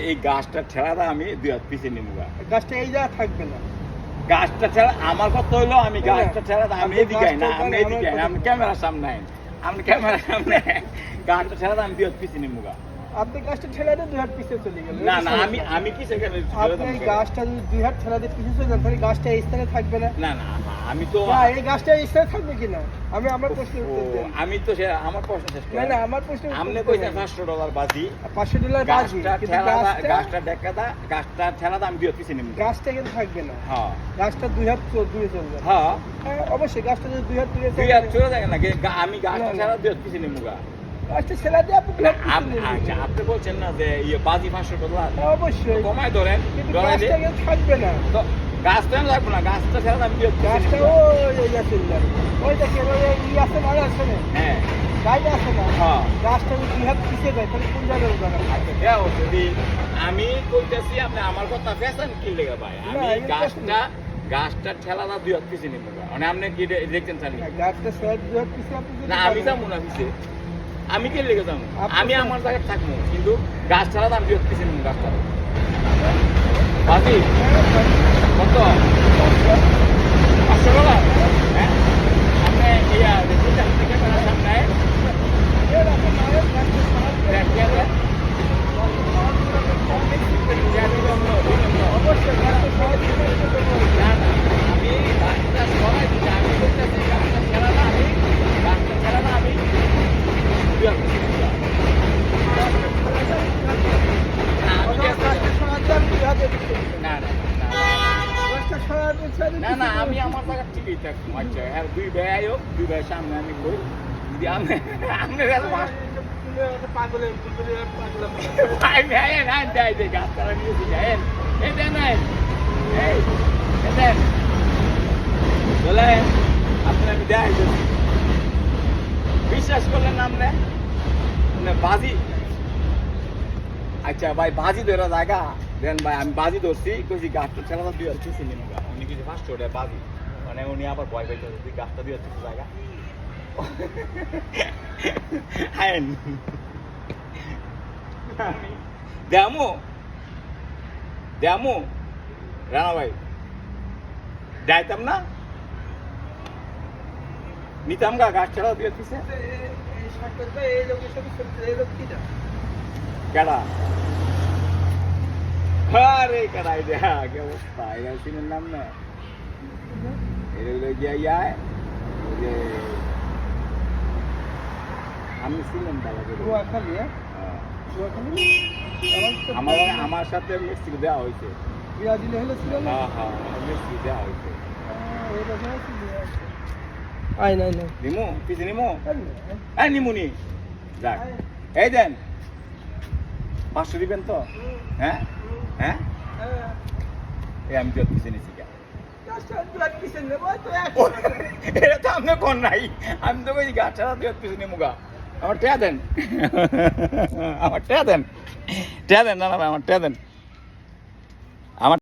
এই গাছটা ঠেলাটা আমি 2 হাত পিছিয়ে নেবো। গাছটা এই জায়গা থাকবে না। গাছটা ঠেলা আমার কথা হইলো, আমি গাছটা ঠেলাটা আমি এদিকে না, আপনি এদিকে না, আপনি ক্যামেরার সামনে আইন, আপনি ক্যামেরার সামনে গাছটা ঠেলাটা আমি 2 হাত পিছিয়ে নেবো। আপনি গাছটা ঠেলা দিয়ে 2 হাত পিছিয়ে চলে গেলেন। না না, আমি কি সেখানে আপনি এই গাছটা যদি 2 হাত ঠেলা দিয়ে পিছিয়ে চলে যান তাহলে গাছটা এই স্থানে থাকবে না। না না, আমি তো না, এই গাছটা এই স্থানে থাকবে কিনা আমি আমার প্রশ্নের উত্তর দেন। আমি তো আমার প্রশ্ন শেষ করি। না না, আমার প্রশ্নের উত্তর আপনি কইছেন $500 বাজি, $500 বাজি, গাছটা কিন্তু ঠেলাটা, গাছটা দেখাটা, গাছটা ঠেলাটা আমি 2 হাত পিছিয়ে নেবো। গাছটা কিন্তু থাকবে না। হ্যাঁ গাছটা 2 হাত দূরে চলে যাবে। হ্যাঁ, হ্যাঁ অবশ্যই গাছটা যদি 2 হাত দূরে 2 হাত চলে যায় না, আমি গাছটা ঠেলা 2 হাত পিছিয়ে নেবো। গাছটা ছেড়ে দিয়ে আপনি 2 হাত পিছিয়ে নেবেন। আচ্ছা, আপনি বলছেন না যে বাজি $500, হ্যাঁ, অবশ্যই কমায় ধরেন, কিন্তু ধরেন গাছটা কিন্তু থাকবে না। তো গাছ তো আমি লাগবো না, গাছটা ঠেলা আমি 2 হাত পিছিয়ে গাছটা নেবো। ওই গাছের যাবে ওই দেখে ওই আছে না আছে না হ্যাঁ গাইড আছে না। হ্যাঁ, গাছটা যদি 2 হাত পিছিয়ে যায় তাহলে কোন জায়গায় যাবে? আচ্ছা দেও যদি আমি কইতাছি, আপনি আমার কথা ফেসান কি লেগে ভাই? আমি না, এটা গাছটা ঠেলাটা 2 হাত পিছিয়ে নেবো। মানে আপনি কি দেখছেন স্যার? গাছটা ছেড়ে 2 হাত পিছিয়ে আপনি যদি না, আমি যাবেন। যাবো না পিছিয়ে, আমি কি লেগে যাবো? আপনি আমি আমার জায়গায় থাকবো, কিন্তু গাছ ঠেলাটা আমি 2 হাত পিছিয়ে নেবো। গাছটা বাজি কত? $500? হ্যাঁ, আপনি ইয়া দেখুন থেকে সামনে এর আপনি মায়ের গাছটা ছাড়া অবশ্যই গাছটা ছাড়া দিতে হবে। না না, আমি গাছটা সরাই দিচ্ছি, আমি বলতেছি গাছটা ঠেলাটা আমি 2 হাত পিছিয়ে নেবো। গাছটা ছাড়া দিয়ে আপনি 2 হাতে দিতে হবে। না না না গাছটা ছাড়া দিয়ে না না, আমি আমার জায়গা ঠিকই থাকবো। আচ্ছা, আর 2 ভাই আয়োগ, 2 ভাইয়ের সামনে আমি কই যদি আপনি পাগলের ভাই ভাই না যাই যে গাছ তারা নিয়ে যাই এই দেন এই দেন বলে আপনি আমি যাই বিশ্বাস করলেন না আপনি বাজি। আচ্ছা ভাই, বাজি ধরা জায়গা দেন ভাই, আমি বাজি ধরছি, কইছি গাছটা ছেড়া 2 হাত পিছিয়ে নেবো। উনি কিছু $500 বাজি, মানে উনি আবার ভয় পাইতে যদি গাছটা 2 হাত পিছিয়ে জায়গা আইন দেমো দেমো রানা ভাই, যাইতাম না, নিতাম গা গাছ ছাড়া 2 হাত পিছিয়ে। এই লোকের সাথে এই লোক কি জানে? কেডা? আরে কেডাই দে, কি অবস্থা? এটা সিনের নাম না, এটা হলো গিয়া যে আমি ছিলাম দাদা নোয়াখালী, হ্যাঁ? নোয়াখালী? আমার সাথে মিষ্টি দেওয়া হয়েছে। ব্রাজিলে হলে ছিল না? হ্যাঁ হ্যাঁ, মিষ্টি দেওয়া হয়েছে। আয় নাই নাই নিমু পিছে নিমু, এই নিমুনি যাক, এই দেন 500 দিবেন তো? হ্যাঁ হ্যাঁ, এই আমি তো পিছে নিছি। এটা তো আপনি কোন নাই, আমি তো ওই গাছ ছাড়া 2 হাত পিছে নিমু গা। আমার টেয়া দেন, আমার টেয়া দেন, টেয়া দেন, না না ভাই আমার টেয়া দেন।